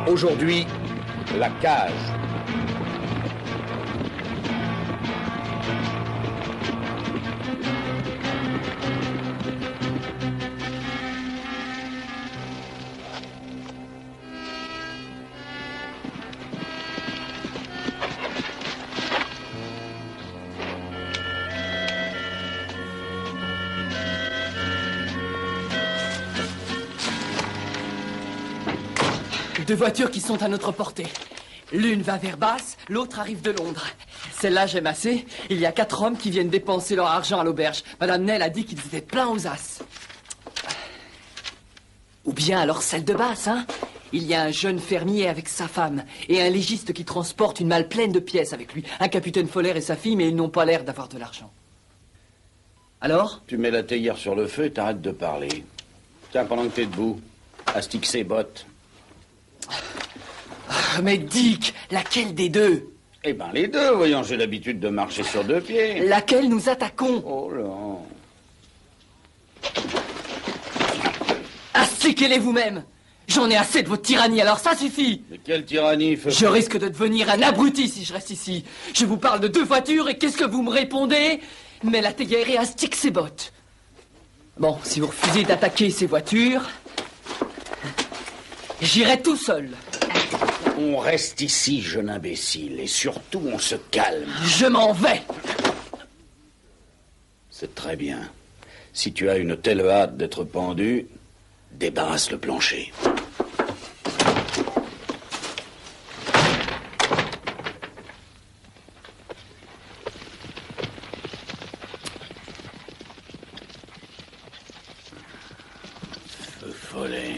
Aujourd'hui, la cage. Deux voitures qui sont à notre portée. L'une va vers Basse, l'autre arrive de Londres. Celle-là, j'aime assez. Il y a 4 hommes qui viennent dépenser leur argent à l'auberge. Madame Nell a dit qu'ils étaient pleins aux as. Ou bien alors celle de Basse, hein? Il y a un jeune fermier avec sa femme et un légiste qui transporte une malle pleine de pièces avec lui. Un capitaine Foller et sa fille, mais ils n'ont pas l'air d'avoir de l'argent. Alors? Tu mets la théière sur le feu et t'arrêtes de parler. Tiens, pendant que t'es debout, astique ses bottes. Mais Dick, laquelle des deux? Eh ben les deux, voyons, j'ai l'habitude de marcher sur 2 pieds. Laquelle nous attaquons? Oh là. Astiquez-les vous-même. J'en ai assez de votre tyrannie, alors ça suffit. Mais quelle tyrannie fait... Je risque de devenir un abruti si je reste ici. Je vous parle de 2 voitures et qu'est-ce que vous me répondez? Mais la théière et astique ses bottes. Bon, si vous refusez d'attaquer ces voitures, j'irai tout seul. On reste ici, jeune imbécile, et surtout on se calme. Je m'en vais. C'est très bien. Si tu as une telle hâte d'être pendu, débarrasse le plancher. Feu follet.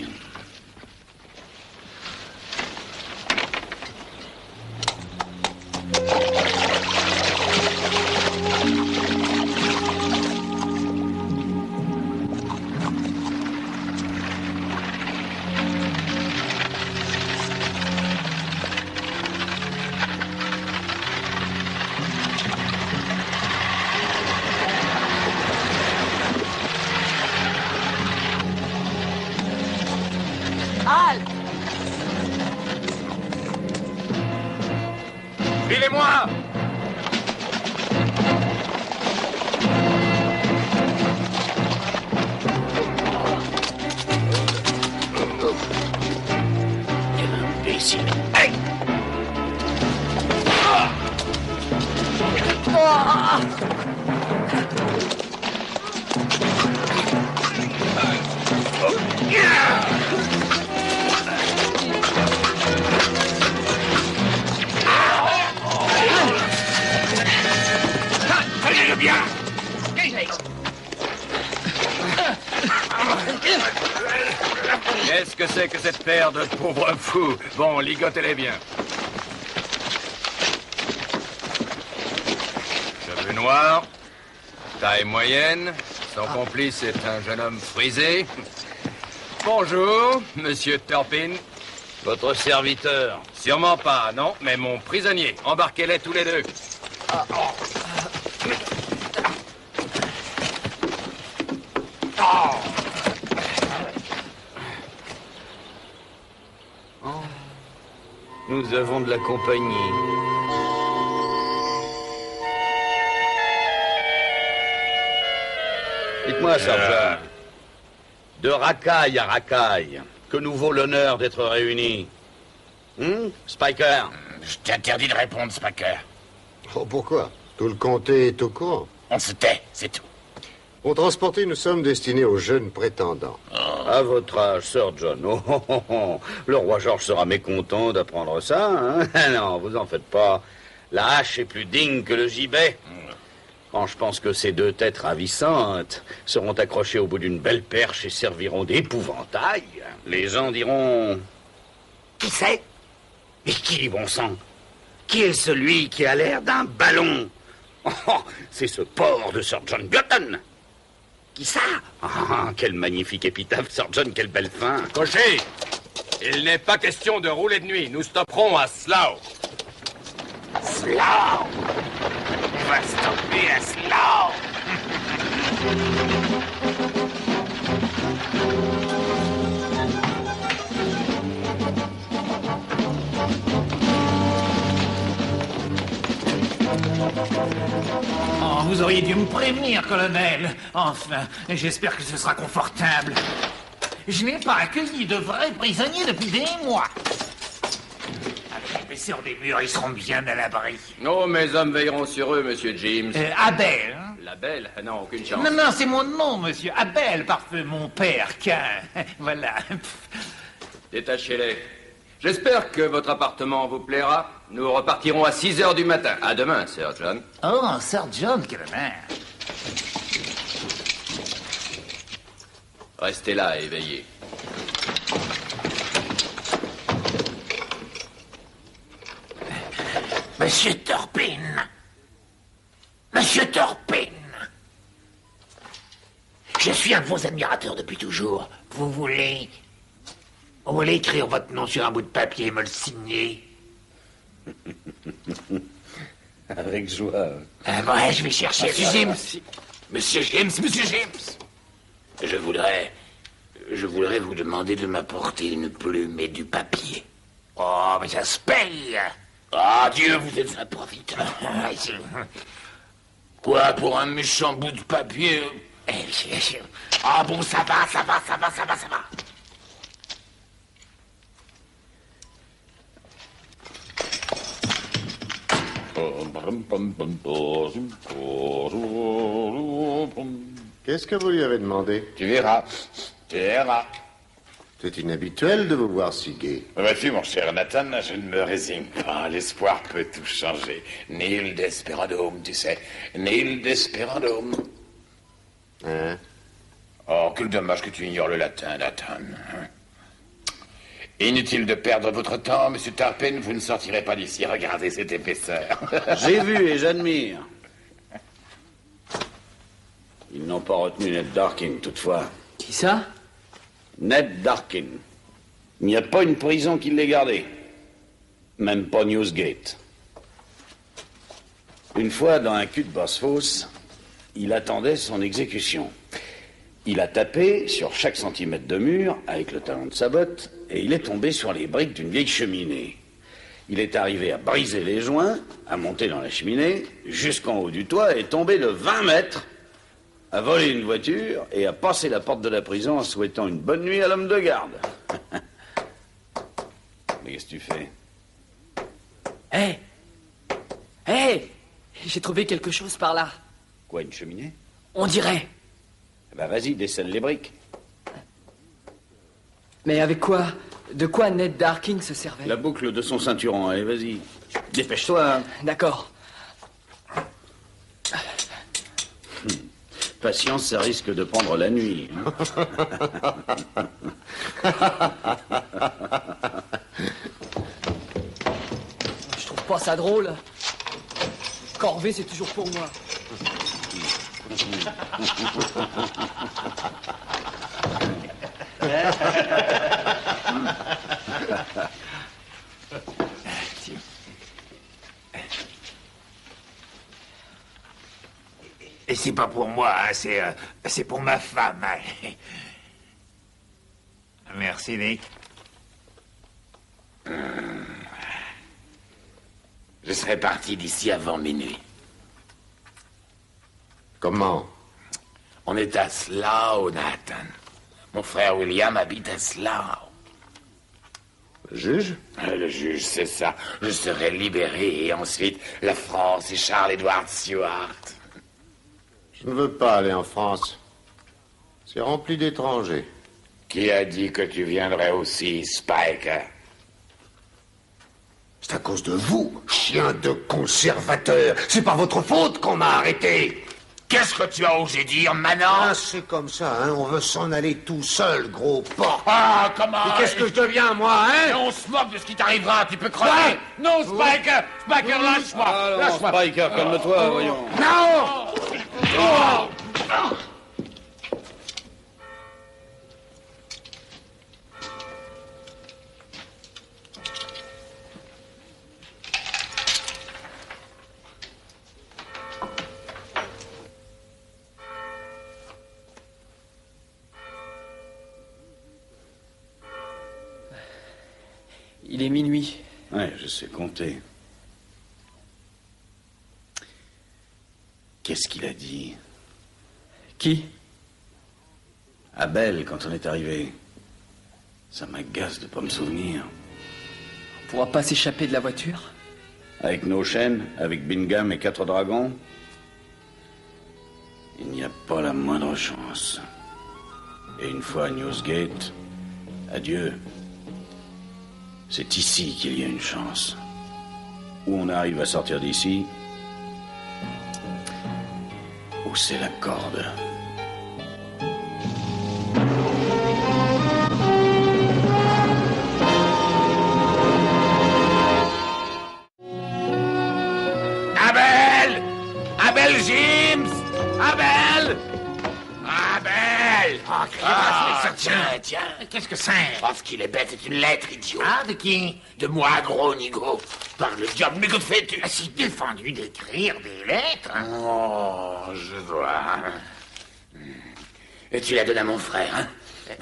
Filez-moi! Quel imbécile. Hey! Tenez-le bien! Qu'est-ce que c'est que cette paire de pauvres fous? Bon, ligotez-les bien. Cheveux noirs, taille moyenne, son complice est un jeune homme frisé. Bonjour, monsieur Turpin. Votre serviteur. Sûrement pas, non, mais mon prisonnier. Embarquez-les tous les deux. Nous avons de la compagnie. Dites-moi, sergent, de racaille à racaille, que nous vaut l'honneur d'être réunis? Spiker? Je t'interdis de répondre, Spiker. Oh, pourquoi? Tout le comté est au courant. On se tait, c'est tout. Pour transporter une somme destinée aux jeunes prétendants. À votre âge, Sir John. Oh, oh, oh, oh. Le roi George sera mécontent d'apprendre ça, hein? Non, vous en faites pas. La hache est plus digne que le gibet. Quand je pense que ces deux têtes ravissantes seront accrochées au bout d'une belle perche et serviront d'épouvantail, les gens diront... Qui c'est? Et qui, bon sang? Qui est celui qui a l'air d'un ballon? Oh, c'est ce porc de Sir John Burton. Qui ça? Ah, quelle magnifique épitaphe, Sir John, quelle belle fin. Cocher, il n'est pas question de rouler de nuit. Nous stopperons à Slough. Slough! On va stopper à Slough! Oh, vous auriez dû me prévenir, colonel. Enfin, j'espère que ce sera confortable. Je n'ai pas accueilli de vrais prisonniers depuis des mois. Avec l'épaisseur des murs, ils seront bien à l'abri. Oh, mes hommes veilleront sur eux, monsieur James. Abel, hein? La belle? Non, aucune chance. Non, non, c'est mon nom, monsieur. Abel, parfait, mon père, qu'un... Voilà. Détachez-les. J'espère que votre appartement vous plaira. Nous repartirons à 6 heures du matin. À demain, Sir John. Oh, Sir John, quel honneur. Restez là et veillez. Monsieur Turpin. Monsieur Turpin. Je suis un de vos admirateurs depuis toujours. Vous voulez écrire votre nom sur un bout de papier et me le signer? Avec joie. Ouais, je vais chercher. Monsieur James. Monsieur James. Je voudrais vous demander de m'apporter une plume et du papier. Oh, mais ça se paye. Ah, Dieu, vous êtes un profiteur. Quoi, pour un méchant bout de papier? Ah bon, ça va. Qu'est-ce que vous lui avez demandé? Tu verras. C'est inhabituel de vous voir si gai. Vois-tu, mon cher Nathan, je ne me résigne pas. L'espoir peut tout changer. Nil desperadum, tu sais. Nil desperadum. Hein? Oh, quel dommage que tu ignores le latin, Nathan. Inutile de perdre votre temps, monsieur Turpin, vous ne sortirez pas d'ici. Regardez cette épaisseur. J'ai vu et j'admire. Ils n'ont pas retenu Ned Darkin, toutefois. Qui ça? Ned Darkin. Il n'y a pas une prison qui l'ait gardé. Même pas Newsgate. Une fois, dans un cul de basse-fosse, il attendait son exécution. Il a tapé sur chaque centimètre de mur avec le talon de sa botte et il est tombé sur les briques d'une vieille cheminée. Il est arrivé à briser les joints, à monter dans la cheminée, jusqu'en haut du toit et tombé de 20 mètres, à voler une voiture et à passer la porte de la prison en souhaitant une bonne nuit à l'homme de garde. Mais qu'est-ce que tu fais? Hé, j'ai trouvé quelque chose par là. Quoi, une cheminée? On dirait. Bah vas-y, décèle les briques. Mais avec quoi? De quoi Ned Darkin se servait? La boucle de son ceinturon, allez, vas-y. Dépêche-toi, hein. D'accord. Patience, ça risque de prendre la nuit. Hein. Je trouve pas ça drôle. Corvée, c'est toujours pour moi. Et c'est pas pour moi, hein, c'est pour ma femme. Hein. Merci, Nick. Je serai parti d'ici avant minuit. Comment? On est à Slough, Nathan. Mon frère William habite à Slough. Le juge? Le juge, c'est ça. Je serai libéré et ensuite la France et Charles Edward Stuart. Je ne veux pas aller en France. C'est rempli d'étrangers. Qui a dit que tu viendrais aussi, Spike? C'est à cause de vous, chien de conservateur. C'est par votre faute qu'on m'a arrêté. Qu'est-ce que tu as osé dire, Manon? Ah, c'est comme ça, hein. On veut s'en aller tout seul, gros porc. Ah, comment? Et qu'est-ce que je deviens, moi, Et hein? on se moque de ce qui t'arrivera, tu peux crever. Non, Spiker! Spiker, lâche-moi! Alors, Lâche-moi! Spiker, calme-toi, voyons. Non! Il est minuit. Ouais, je sais compter. Qu'est-ce qu'il a dit? Qui? Abel, quand on est arrivé. Ça m'agace de pas me souvenir. On pourra pas s'échapper de la voiture? Avec nos chaînes, avec Bingham et 4 dragons, il n'y a pas la moindre chance. Et une fois à Newsgate, adieu. C'est ici qu'il y a une chance. Ou on arrive à sortir d'ici, ou c'est la corde. Abel! Abel James! Abel! Abel! Ah, Tiens. Qu'est-ce que c'est? Parce qu'il est bête, c'est une lettre, idiot. Ah, de qui? De moi, gros nigo. Par le diable, mais que fais-tu? Si défendu d'écrire des lettres. Oh, je vois. Et tu la donnes à mon frère, hein?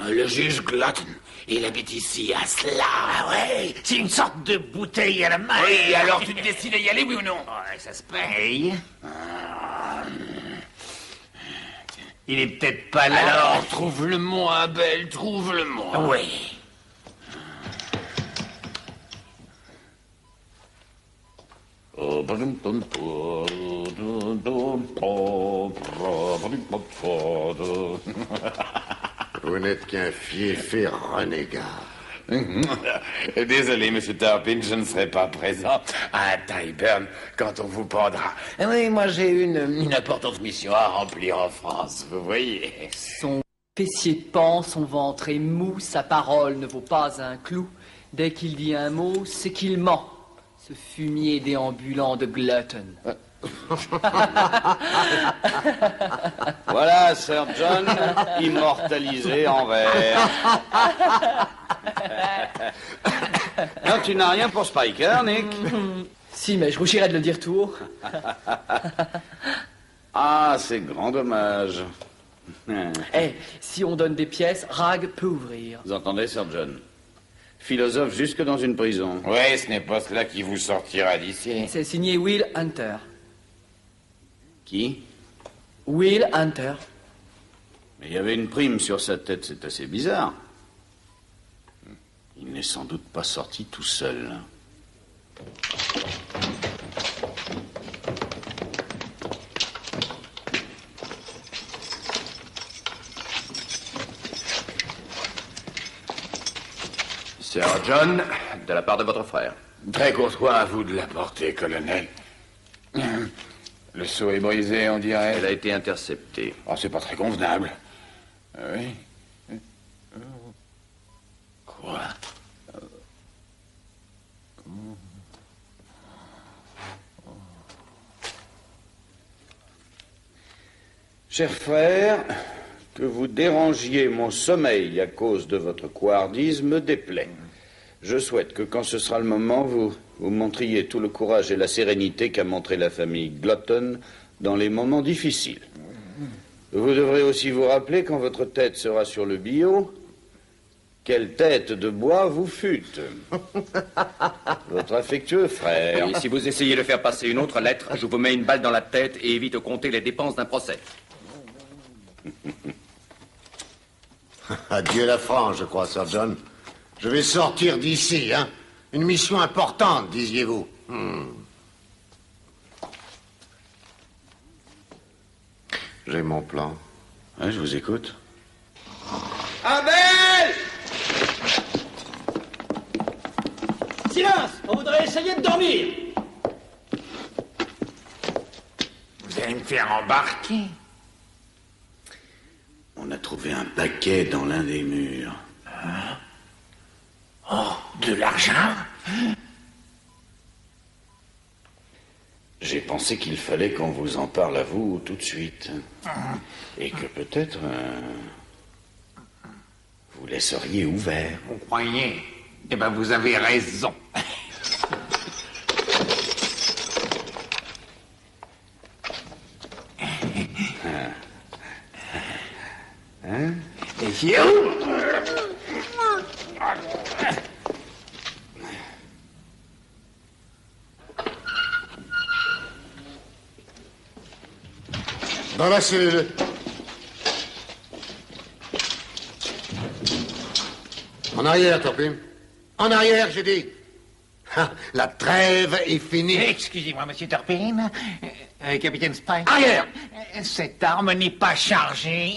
Le juge Glutton. Il habite ici, à Slough. Ah ouais, c'est une sorte de bouteille à la main. Oui, alors tu te décides à y aller, oui ou non? Ouais, ça se paye. Il est peut-être pas là. Alors, trouve-le-moi, Abel, trouve-le-moi. Oui. Vous n'êtes qu'un fiefé renégat. Désolé, monsieur Tarpin, je ne serai pas présent à Tyburn quand on vous pendra. Oui, moi j'ai une importante mission à remplir en France, vous voyez. Son fessier pend, son ventre est mou, sa parole ne vaut pas un clou. Dès qu'il dit un mot, c'est qu'il ment. Ce fumier déambulant de Glutton. Voilà, Sir John, immortalisé en verre. Non, tu n'as rien pour Spiker, Nick? Si, mais je rougirais de le dire tout haut. Ah, c'est grand dommage. Eh, si on donne des pièces, Rag peut ouvrir. Vous entendez, Sir John? Philosophe jusque dans une prison. Oui, ce n'est pas cela qui vous sortira d'ici. C'est signé Will Hunter. Qui? Will Hunter. Mais il y avait une prime sur sa tête, c'est assez bizarre. Il n'est sans doute pas sorti tout seul. Sir John, de la part de votre frère. Très courtois à vous de l'apporter, colonel. Le seau est brisé, on dirait. Elle a été interceptée. Oh, c'est pas très convenable. Oui. Quoi? Cher frère, que vous dérangiez mon sommeil à cause de votre couardise me déplaît. Je souhaite que quand ce sera le moment, vous montriez tout le courage et la sérénité qu'a montré la famille Glutton dans les moments difficiles. Vous devrez aussi vous rappeler, quand votre tête sera sur le billot, quelle tête de bois vous fûtes. Votre affectueux frère. Et si vous essayez de faire passer une autre lettre, je vous mets une balle dans la tête et évite de compter les dépenses d'un procès. Adieu la France, je crois, Sir John. Je vais sortir d'ici, hein. Une mission importante, disiez-vous. J'ai mon plan. Ouais, je vous écoute. Abel! Silence! On voudrait essayer de dormir. Vous allez me faire embarquer. On a trouvé un paquet dans l'un des murs. Oh, de l'argent? J'ai pensé qu'il fallait qu'on vous en parle à vous tout de suite. Et que peut-être vous laisseriez ouvert. Vous croyez? Eh ben, vous avez raison. Hein? Et Dans la cellule. En arrière, Turpin. En arrière, j'ai dit. Ah, la trêve est finie. excusez-moi, monsieur Turpin. Capitaine Spike. Arrière! Cette arme n'est pas chargée.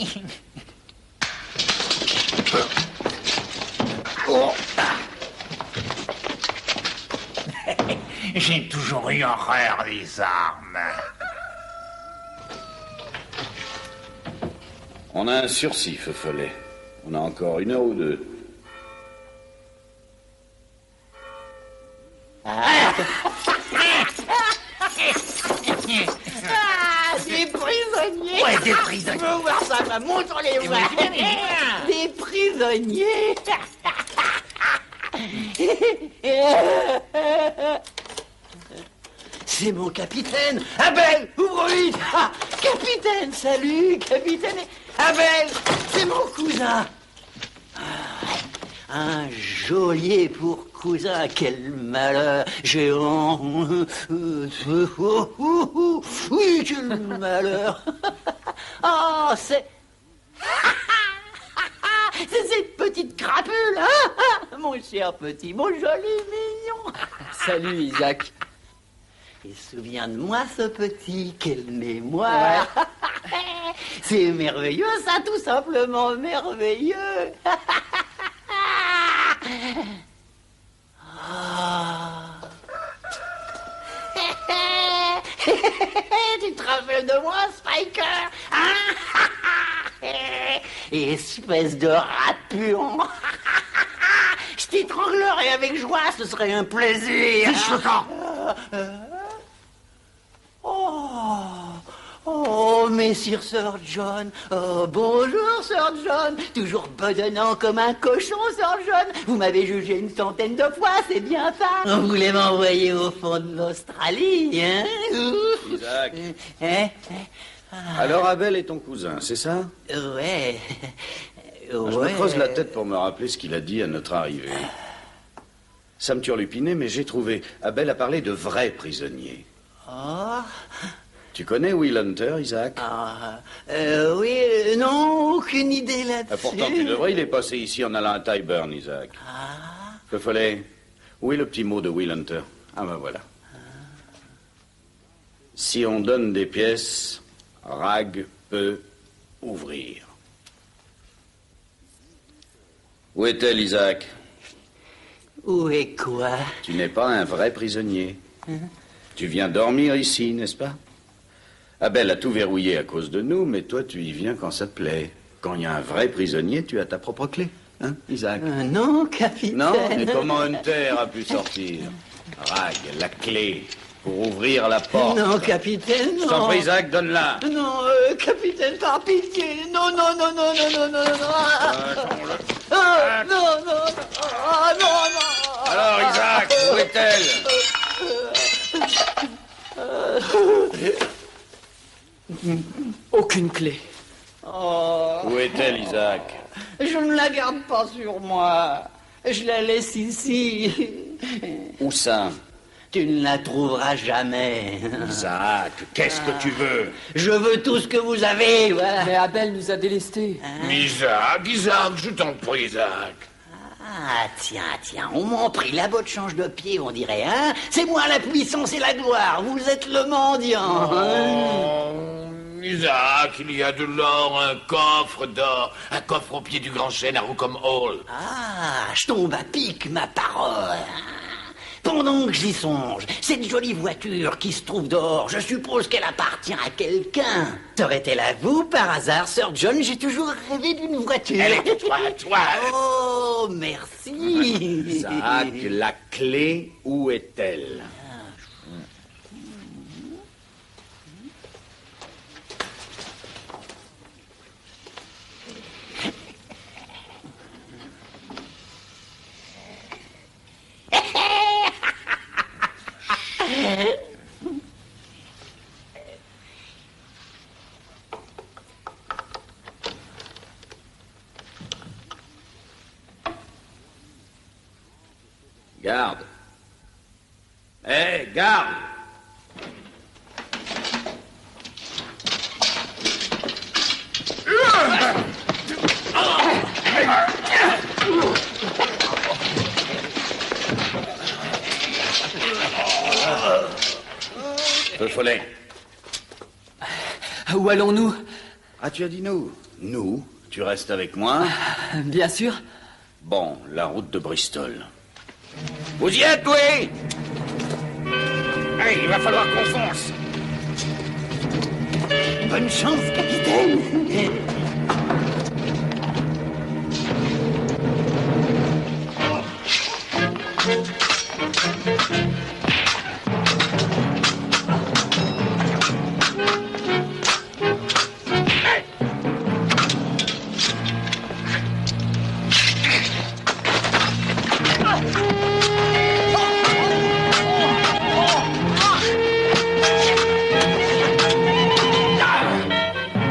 Oh. J'ai toujours eu horreur des armes. On a un sursis, Feu Follet. On a encore 1 heure ou 2. Des prisonniers! Ouais, des prisonniers. Je veux voir ça, va, montre-les-moi! Des prisonniers! C'est mon capitaine! Abel, ouvre vite! Ah, capitaine, salut, capitaine! Abel, c'est mon cousin! Un geôlier pour cousin, quel malheur! Géant! Oui, quel malheur! Oh, c'est... C'est cette petite crapule, hein? Mon cher petit, mon joli mignon! Salut, Isaac. Il se souvient de moi, ce petit, quelle mémoire! C'est merveilleux, ça, tout simplement merveilleux! Tu te rappelles de moi, Spiker? Espèce de rat puant! Je t'étranglerai avec joie, ce serait un plaisir! Fiche le camp! Oh, messire Sir John. Oh, bonjour, Sir John. Toujours bedonnant comme un cochon, Sir John. Vous m'avez jugé une centaine de fois, c'est bien ça. Vous voulez m'envoyer au fond de l'Australie, hein? Isaac. Hein? Alors Abel est ton cousin, c'est ça? Ouais. Je me creuse la tête pour me rappeler ce qu'il a dit à notre arrivée. Ça me turlupinait, mais j'ai trouvé. Abel a parlé de vrais prisonniers. Oh. Tu connais Will Hunter, Isaac? Oui, non, aucune idée là-dessus. Pourtant, tu devrais, il est passé ici en allant à Tyburn, Isaac. Feu Follet, où est le petit mot de Will Hunter? Ah ben voilà. Si on donne des pièces, Rag peut ouvrir. Où est-elle, Isaac? Où est quoi? Tu n'es pas un vrai prisonnier. Tu viens dormir ici, n'est-ce pas? Abel a tout verrouillé à cause de nous, mais toi, tu y viens quand ça te plaît. Quand il y a un vrai prisonnier, tu as ta propre clé. Hein, Isaac? Non, capitaine. Non? Et comment Hunter a pu sortir? Rag, la clé pour ouvrir la porte. Non, capitaine, non. Je t'en prie, Isaac, donne-la. Non, capitaine, par pitié. Non, non, non, non, non, non, non, non. Non, non, non. Ah, non, non. Alors, Isaac, où est-elle? Aucune clé. Où est-elle, Isaac? Je ne la garde pas sur moi. Je la laisse ici. Où ça? Tu ne la trouveras jamais. Isaac, qu'est-ce que tu veux? Je veux tout ce que vous avez, voilà. Mais Abel nous a délestés. Isaac, je t'en prie, Isaac. Ah, tiens, on m'en prie, la botte change de pied, on dirait, hein? C'est moi la puissance et la gloire, vous êtes le mendiant. Oh, Isaac, il y a de l'or, un coffre d'or, un coffre au pied du grand chêne à Rookham Hall. Ah, je tombe à pic, ma parole. Pendant que j'y songe, cette jolie voiture qui se trouve dehors, je suppose qu'elle appartient à quelqu'un. Serait-elle à vous, par hasard, Sir John? J'ai toujours rêvé d'une voiture. Elle est à toi. Oh, merci. Isaac, la clé, où est-elle? Garde. Hé, garde! Feu Follet. Où allons-nous? Ah, tu as dit nous? Nous? Tu restes avec moi? Bien sûr. Bon, la route de Bristol. Vous y êtes, oui? Allez, il va falloir qu'on fonce. Bonne chance, capitaine.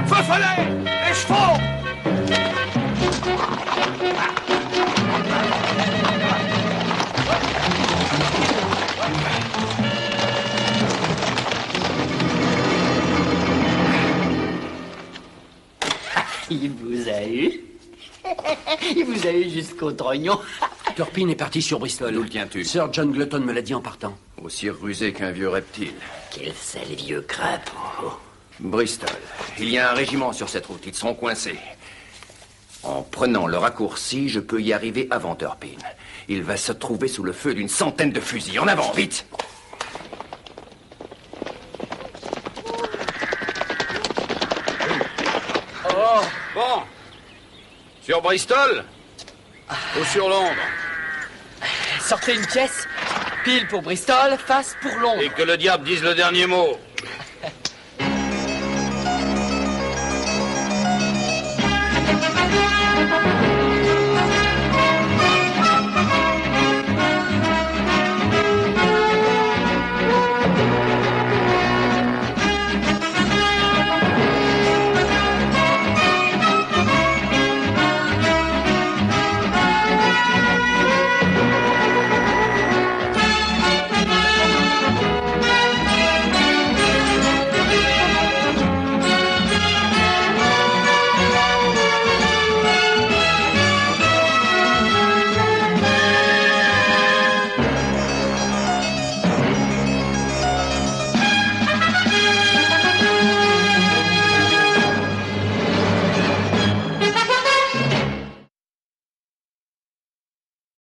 Feu follet! Les chevaux! Il vous a eu. Il vous a eu jusqu'au trognon. Turpin est parti sur Bristol. D'où le tiens-tu? Sir John Glutton me l'a dit en partant. Aussi rusé qu'un vieux reptile. Quel sale vieux crapaud. Bristol. Il y a un régiment sur cette route. Ils seront coincés. En prenant le raccourci, je peux y arriver avant Turpin. Il va se trouver sous le feu d'une centaine de fusils. En avant, vite! Oh, bon. Sur Bristol? Ou sur Londres? Sortez une pièce. Pile pour Bristol, face pour Londres. Et que le diable dise le dernier mot.